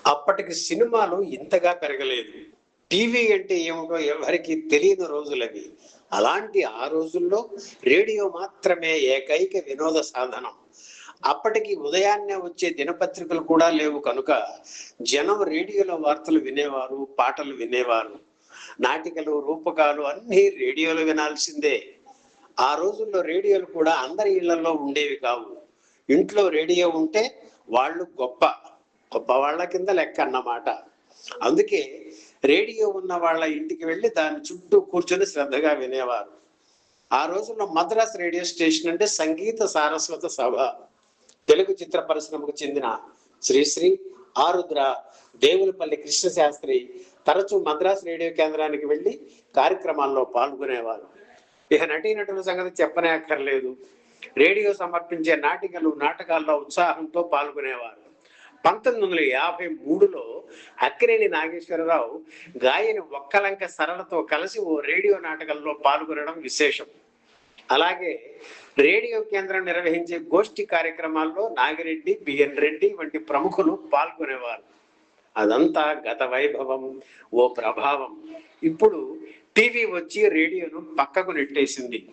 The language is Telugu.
అప్పటికి సినిమాలు ఇంతగా పెరగలేదు. టీవీ అంటే ఏమిటో ఎవరికి తెలియని రోజులవి. అలాంటి ఆ రోజుల్లో రేడియో మాత్రమే ఏకైక వినోద సాధనం. అప్పటికి ఉదయాన్నే వచ్చే దినపత్రికలు కూడా లేవు కనుక జనం రేడియోలో వార్తలు వినేవారు, పాటలు వినేవారు. నాటికలు, రూపకాలు అన్నీ రేడియోలో వినాల్సిందే. ఆ రోజుల్లో రేడియోలు కూడా అందరి ఇళ్లలో ఉండేవి కావు. ఇంట్లో రేడియో ఉంటే వాళ్ళు గొప్ప గొప్ప వాళ్ళ కింద లెక్క అన్నమాట. అందుకే రేడియో ఉన్న వాళ్ళ ఇంటికి వెళ్ళి దాని చుట్టూ కూర్చొని శ్రద్ధగా వినేవారు. ఆ రోజుల్లో మద్రాస్ రేడియో స్టేషన్ అంటే సంగీత సారస్వత సభ. తెలుగు చిత్ర పరిశ్రమకు చెందిన శ్రీశ్రీ, ఆరుద్ర, దేవులపల్లి కృష్ణశాస్త్రి తరచూ మద్రాస్ రేడియో కేంద్రానికి వెళ్ళి కార్యక్రమాల్లో పాల్గొనేవారు. ఇక నటీనటుల సంగతి చెప్పనే అక్కర్లేదు. రేడియో సమర్పించే నాటికలు, నాటకాల్లో ఉత్సాహంతో పాల్గొనేవారు. 1953లో అక్కినేని నాగేశ్వరరావు గాయని ఒక్కలంక సరళతో కలిసి ఓ రేడియో నాటకంలో పాల్గొనడం విశేషం. అలాగే రేడియో కేంద్రం నిర్వహించే గోష్ఠి కార్యక్రమాల్లో నాగిరెడ్డి, బిఎన్ రెడ్డి వంటి ప్రముఖులు పాల్గొనేవారు. అదంతా గత వైభవం, ఓ ప్రభావం. ఇప్పుడు టీవీ వచ్చి రేడియోను పక్కకు నెట్టేసింది.